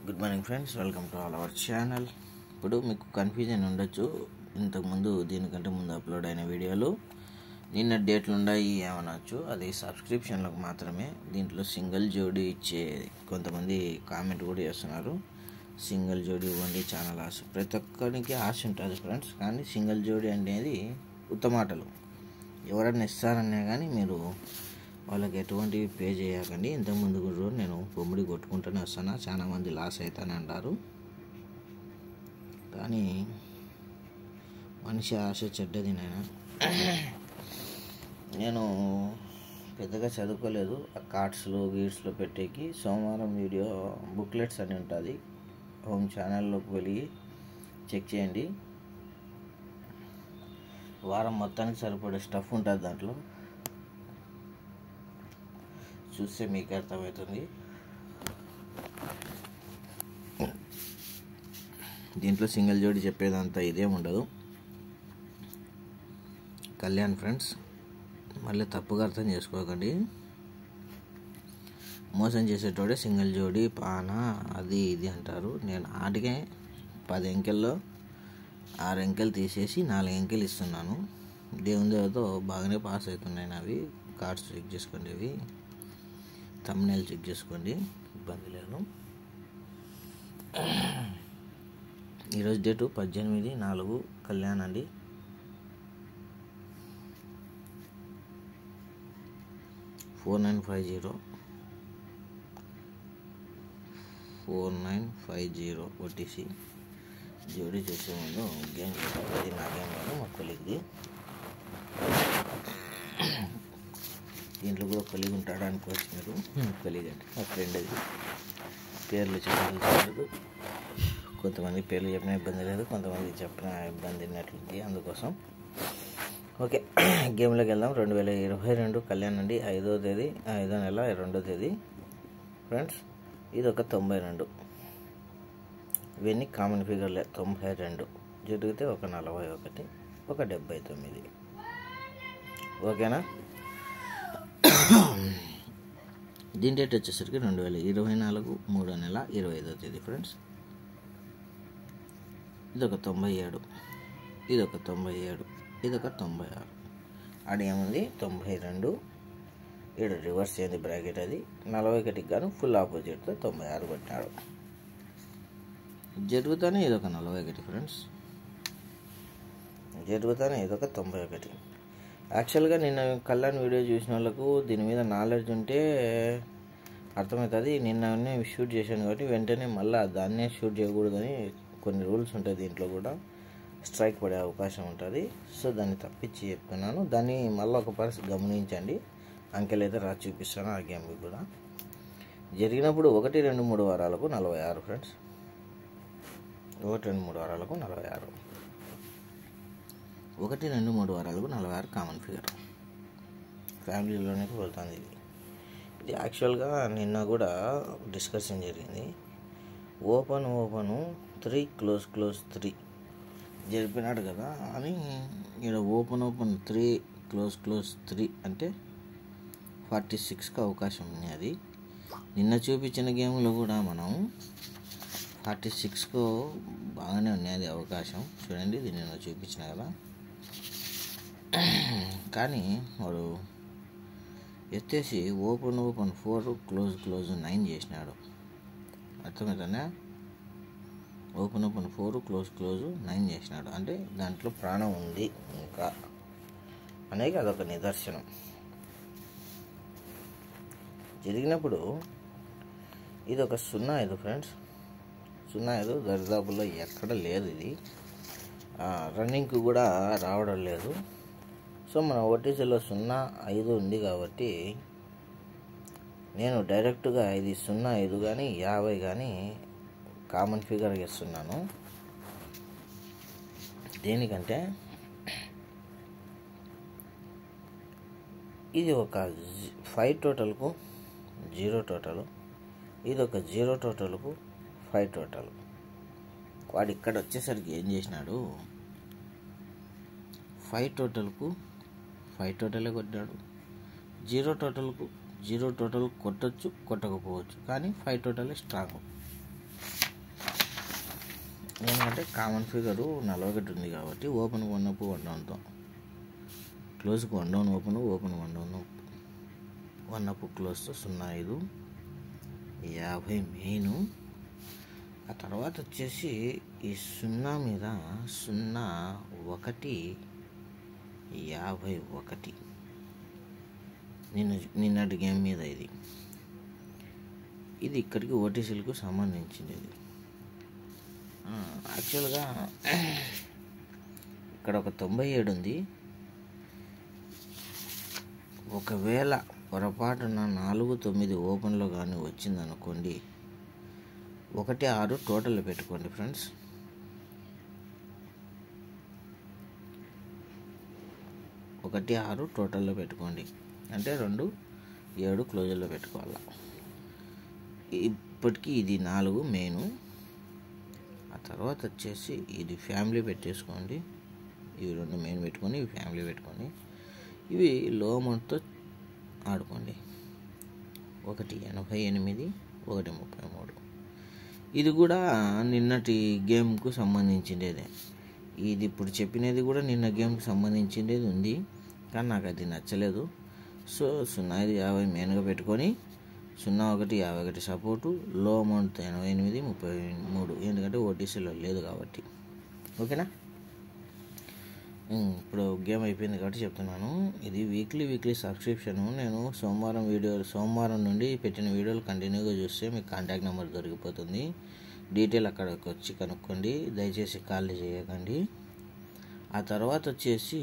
Good morning friends, welcome to all our channel. ఇప్పుడు మీకు confusion ఉండొచ్చు, ఇంతకుముందు దీనికంటే ముందు అప్లోడ్ అయిన వీడియోలు నిన్న డేట్లు ఉన్నాయి ఏమనొచ్చు. అది సబ్స్క్రిప్షన్లకు మాత్రమే. దీంట్లో సింగిల్ జోడీ ఇచ్చే కొంతమంది కామెంట్ కూడా చేస్తున్నారు, సింగిల్ జోడీ ఇవ్వండి ఛానల్ ఆశ. ప్రతి ఒక్కరికి ఆశ ఉంటుంది ఫ్రెండ్స్, కానీ సింగిల్ జోడీ అనేది ఉత్తమాటలు. ఎవరన్నా ఇస్తారన్నా కానీ మీరు వాళ్ళకి ఎటువంటి పే చేయకండి. ఇంతకుముందు కూడా నేను బొమ్మిడి కొట్టుకుంటూనే వస్తాను, చాలామంది లాస్ అవుతానే అంటారు. కానీ మనిషి ఆశ చెడ్డది. నేను పెద్దగా చదువుకోలేదు. ఆ కార్డ్స్లో గీడ్స్లో పెట్టేకి సోమవారం వీడియో బుక్లెట్స్ అని ఉంటుంది, హోమ్ ఛానల్లోకి వెళ్ళి చెక్ చేయండి. వారం మొత్తానికి సరిపడే స్టఫ్ ఉంటుంది దాంట్లో, చూస్తే మీకు అర్థమవుతుంది. దీంట్లో సింగిల్ జోడి చెప్పేదంతా ఇదేం ఉండదు. కళ్యాణ్ ఫ్రెండ్స్, మళ్ళీ తప్పుగా అర్థం చేసుకోకండి. మోసం చేసేటోడే సింగిల్ జోడి పానా అది ఇది అంటారు. నేను ఆటికే 10 అంకెల్లో 6 అంకెలు తీసేసి 4 అంకెలు ఇస్తున్నాను. దేవుని దేవతో బాగానే పాస్ అవుతున్నాయి నావి. కార్డ్స్ చెక్ చేసుకోండి, అవి థంబ్నెయిల్ చెక్ చేసుకోండి, ఇబ్బంది లేదు. ఈరోజు డేటు 18/4 కళ్యాణ్ అండి. $4950 OTC. జోడీ చేసే ముందు గేమ్ చెప్పాలి. నా గేమ్ కాదు, మా కొలిగ్ది. దీంట్లో కూడా కొలిగ్ ఉంటాడు అనుకోవచ్చు మీరు. కొలిగ్ అంటే మా ఫ్రెండ్. అది పేర్లు చెప్పలేదు, కొంతమంది పేర్లు చెప్పిన ఇబ్బంది లేదు, కొంతమంది చెప్పిన ఇబ్బంది ఉన్నట్లుంది, అందుకోసం. ఓకే, గేమ్లోకి వెళ్దాం. 2022 కళ్యాణ్ అండి. 5వ తేదీ 5వ నెల 2వ తేదీ ఫ్రెండ్స్. ఇది ఒక 92. ఇవన్నీ కామన్ ఫిగర్లే. 92 జరిగితే ఒక 41, ఒక 79. ఓకేనా? దీని డేట్ వచ్చేసరికి 2024 3వ నెల 25వ తేదీ ఫ్రెండ్స్. ఇదొక 97, ఇదొక 97, ఇదొక 96. అది ఏముంది 92. ఇక్కడ రివర్స్ అయింది బ్రాకెట్. అది 41కి గాను ఫుల్ ఆపోజిట్తో 96 కొట్టాడు. జరుగుతానే ఇదొక 41 ఫ్రెండ్స్, జరుగుతానే ఇదొక 91. యాక్చువల్గా నిన్న కళ్యాణ్ వీడియో చూసిన వాళ్ళకు దీని మీద నాలెడ్జ్ ఉంటే అర్థమవుతుంది. నిన్న షూట్ చేశాను కాబట్టి వెంటనే మళ్ళీ దాన్నే షూట్ చేయకూడదని కొన్ని రూల్స్ ఉంటాయి. దీంట్లో కూడా స్ట్రైక్ పడే అవకాశం ఉంటుంది. సో దాన్ని తప్పించి చెప్తున్నాను. దాన్ని మళ్ళీ ఒక పరిస్థితి గమనించండి. అంకెలు అయితే రాసి చూపిస్తాను ఆ గేమ్కి కూడా. జరిగినప్పుడు 1, 2, 3 వారాలకు 46 ఫ్రెండ్స్. 1, 2, 3 వారాలకు 46. 1, 2, 3 వారాలకు 46 కామన్ ఫిగర్. ఫ్యామిలీలోనే వెళ్తుంది ఇది. ఇది యాక్చువల్గా నిన్న కూడా డిస్కషన్ జరిగింది. ఓపెన్ 3 క్లోజ్ 3 జరిపినాడు కదా అని. ఇక్కడ ఓపెన్ 3 క్లోజ్ 3 అంటే 46కి అవకాశం ఉంది. అది నిన్న చూపించిన గేమ్లో కూడా మనం 46కు బాగానే ఉన్నది అవకాశం. చూడండి, ఇది నిన్న చూపించిన కదా. కానీ వాడు ఎత్తేసి ఓపెన్ 4 క్లోజ్ 9 చేసినాడు. అర్థమవుతుందా? ఓపెన్ 4 క్లోజ్ 9 చేసినాడు అంటే దాంట్లో ప్రాణం ఉంది ఇంకా అనేది అదొక నిదర్శనం. జరిగినప్పుడు ఇది ఒక 0-5 ఫ్రెండ్స్. 0-5 దరిదాపుల్లో ఎక్కడ లేదు. ఇది రన్నింగ్కి కూడా రావడం లేదు. సో మన ఓటీసీలో 0-5 ఉంది కాబట్టి నేను డైరెక్ట్గా ఇది 0-5 కానీ 50 కానీ కామన్ ఫిగర్ ఇస్తున్నాను. దేనికంటే ఇది ఒక 5 టోటల్కు 0 టోటల్, ఇది ఒక 0 టోటల్కు 5 టోటల్. వాడు ఇక్కడ వచ్చేసరికి ఏం చేసినాడు, 5 టోటల్కు 5 టోటలే కొట్టాడు. 0 టోటల్కు 0 టోటల్ కొట్టచ్చు, కొట్టకపోవచ్చు, కానీ 5 టోటలే స్ట్రాంగ్. ఎందుకంటే కామన్ ఫిగరు 41 ఉంది కాబట్టి ఓపెన్ 1 అప్ 1 డౌన్తో, క్లోజ్కి 1 down open, open 1 down 1 up క్లోజ్తో 05 50 మెయిన్. ఆ తర్వాత వచ్చేసి ఈ 0 మీద 01 51 నిన్నటి గేమ్ మీద ఇది ఇక్కడికి ఓటీసీలకు సంబంధించింది. ఇది యాక్చువల్గా ఇక్కడ ఒక 97 ఉంది. ఒకవేళ పొరపాటున 49 ఓపెన్లో కానీ వచ్చిందనుకోండి, 16 టోటల్ పెట్టుకోండి ఫ్రెండ్స్. 16 టోటల్లో పెట్టుకోండి, అంటే 27 క్లోజర్లో పెట్టుకోవాలి. ఇప్పటికీ ఇది 4 మెయిన్. ఆ తర్వాత వచ్చేసి ఇది ఫ్యామిలీ పెట్టేసుకోండి. ఇవి 2 మెయిన్ పెట్టుకొని ఇవి ఫ్యామిలీ పెట్టుకొని ఇవి లో అమౌంట్తో ఆడుకోండి. 188 133. ఇది కూడా నిన్నటి గేమ్కు సంబంధించిండేదే. ఇది ఇప్పుడు చెప్పినది కూడా నిన్న గేమ్కి సంబంధించిండేది ఉంది, కానీ నాకు అది నచ్చలేదు. సో 05 మెయిన్గా పెట్టుకొని 01 51 సపోర్టు, లో అమౌంట్ 88 33, ఎందుకంటే ఓటీసీలో లేదు కాబట్టి. ఓకేనా? ఇప్పుడు గేమ్ అయిపోయింది కాబట్టి చెప్తున్నాను. ఇది వీక్లీ సబ్స్క్రిప్షను. నేను సోమవారం నుండి పెట్టిన వీడియోలు కంటిన్యూగా చూస్తే మీకు కాంటాక్ట్ నెంబర్ దొరికిపోతుంది. డీటెయిల్ అక్కడికి వచ్చి కనుక్కోండి, దయచేసి కాల్ చేయకండి. ఆ తర్వాత వచ్చేసి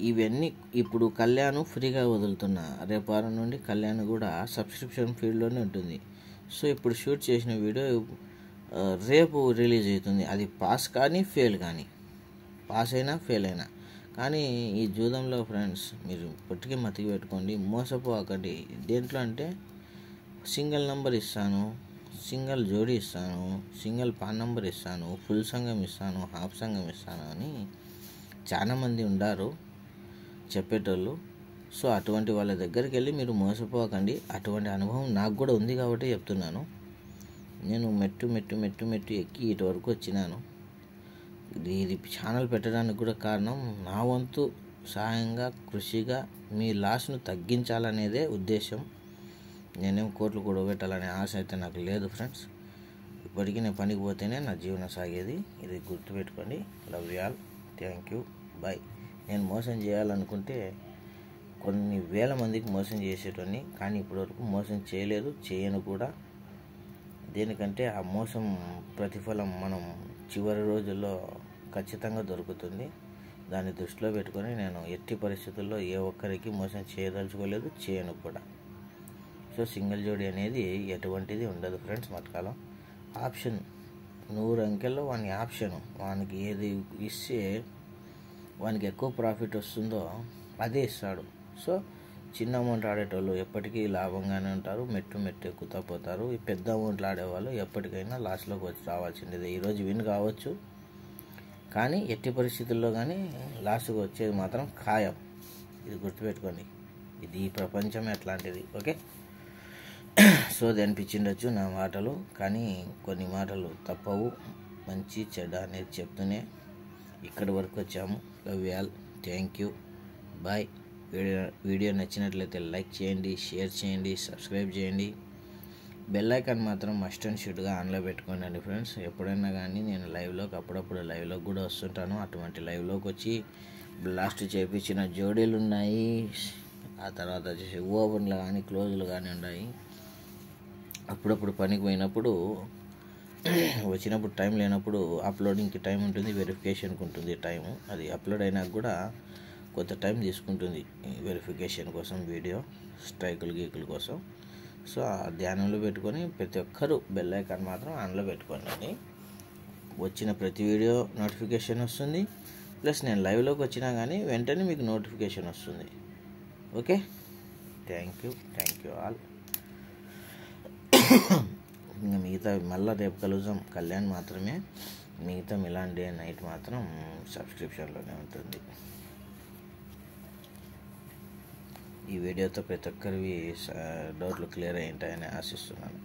ఇవన్నీ ఇప్పుడు కళ్యాణ్ ఫ్రీగా వదులుతున్నా, రేపు వారం నుండి కళ్యాణ్ కూడా సబ్స్క్రిప్షన్ ఫీల్డ్లోనే ఉంటుంది. సో ఇప్పుడు షూట్ చేసిన వీడియో రేపు రిలీజ్ అవుతుంది. అది పాస్ కానీ ఫెయిల్ కానీ, పాస్ అయినా ఫెయిల్ అయినా కానీ ఈ జూదంలో ఫ్రెండ్స్ మీరు పొట్టికి మతికి పెట్టుకోండి, మోసపోకండి. దేంట్లో అంటే సింగిల్ నెంబర్ ఇస్తాను, సింగిల్ జోడీ ఇస్తాను, సింగిల్ పాన్ నెంబర్ ఇస్తాను, ఫుల్ సంఘం ఇస్తాను, హాఫ్ సంఘం ఇస్తాను అని చాలామంది ఉండారు చెప్పేటోళ్ళు. సో అటువంటి వాళ్ళ దగ్గరికి వెళ్ళి మీరు మోసపోకండి. అటువంటి అనుభవం నాకు కూడా ఉంది కాబట్టి చెప్తున్నాను. నేను మెట్టు ఎక్కి ఇటువరకు వచ్చినాను. ఇది ఛానల్ పెట్టడానికి కూడా కారణం నా వంతు సహాయంగా కృషిగా మీ లాస్ను తగ్గించాలనేదే ఉద్దేశం. నేనేం కోట్లు కూడా పెట్టాలనే ఆశ అయితే నాకు లేదు ఫ్రెండ్స్. ఇప్పటికీ నేను పనికి పోతేనే నా జీవనం సాగేది. ఇది గుర్తుపెట్టుకోండి. Love you all, thank you, bye. నేను మోసం చేయాలనుకుంటే కొన్ని వేల మందికి మోసం చేసేటోని, కానీ ఇప్పటివరకు మోసం చేయలేదు, చేయను కూడా. దేనికంటే ఆ మోసం ప్రతిఫలం మనం చివరి రోజుల్లో ఖచ్చితంగా దొరుకుతుంది. దాన్ని దృష్టిలో పెట్టుకొని నేను ఎట్టి పరిస్థితుల్లో ఏ ఒక్కరికి మోసం చేయదలుచుకోలేదు, చేయను కూడా. సో సింగిల్ జోడీ అనేది ఎటువంటిది ఉండదు ఫ్రెండ్స్. మటకాలం ఆప్షన్ 100 అంకెల్లో వాని ఆప్షను, వానికి ఏది ఇస్తే వానికి ఎక్కువ ప్రాఫిట్ వస్తుందో అదే ఇస్తాడు. సో చిన్న అమౌంట్ ఆడేటోళ్ళు ఎప్పటికీ లాభంగానే ఉంటారు, మెట్టు ఎక్కుతా పోతారు. ఈ పెద్ద అమౌంట్లు ఆడేవాళ్ళు ఎప్పటికైనా లాస్లోకి వచ్చి రావాల్సిందే. ఈరోజు విన్ కావచ్చు, కానీ ఎట్టి పరిస్థితుల్లో కానీ లాస్ట్కి వచ్చేది మాత్రం ఖాయం. ఇది గుర్తుపెట్టుకోండి. ఇది ఈ ప్రపంచమే అట్లాంటిది. ఓకే, సోది అనిపించిండొచ్చు నా మాటలు, కానీ కొన్ని మాటలు తప్పవు. మంచి చెడ్డ అనేది చెప్తూనే ఇక్కడి వరకు వచ్చాము. Love you all, thank you, bye. Video నచ్చినట్లయితే లైక్ చేయండి, షేర్ చేయండి, సబ్స్క్రైబ్ చేయండి. బెల్ ఐకాన్ మాత్రం మస్ట్ అండ్ షుడ్గా ఆన్లో పెట్టుకోండి ఫ్రెండ్స్. ఎప్పుడైనా కానీ నేను అప్పుడప్పుడు లైవ్లోకి కూడా వస్తుంటాను. అటువంటి లైవ్లోకి వచ్చి బ్లాస్ట్ చేయించిన జోడీలు ఉన్నాయి. ఆ తర్వాత వచ్చేసి ఓపెన్లు కానీ క్లోజ్లు కానీ ఉన్నాయి. అప్పుడప్పుడు పనికి పోయినప్పుడు వచ్చినప్పుడు టైం లేనప్పుడు అప్లోడింగ్కి టైం ఉంటుంది, వెరిఫికేషన్కి ఉంటుంది టైము. అది అప్లోడ్ అయినాక కూడా కొంత టైం తీసుకుంటుంది వెరిఫికేషన్ కోసం, వీడియో స్ట్రైకులు గీకుల కోసం. సో ఆ ధ్యానంలో పెట్టుకొని ప్రతి ఒక్కరూ బెల్ ఐకాన్ మాత్రం ఆన్లో పెట్టుకోండి. వచ్చిన ప్రతి వీడియో నోటిఫికేషన్ వస్తుంది, ప్లస్ నేను లైవ్లోకి వచ్చినా కానీ వెంటనే మీకు నోటిఫికేషన్ వస్తుంది. Okay, thank you all. ఇంకా మిగతా మళ్ళీ రేపు కలుద్దాం. కళ్యాణ్ మాత్రమే, మిగతా మిలాన్ డే నైట్ మాత్రం సబ్స్క్రిప్షన్లోనే ఉంటుంది. ఈ వీడియోతో ప్రతి ఒక్కరివి డౌట్లు క్లియర్ అయి ఉంటాయని ఆశిస్తున్నాను.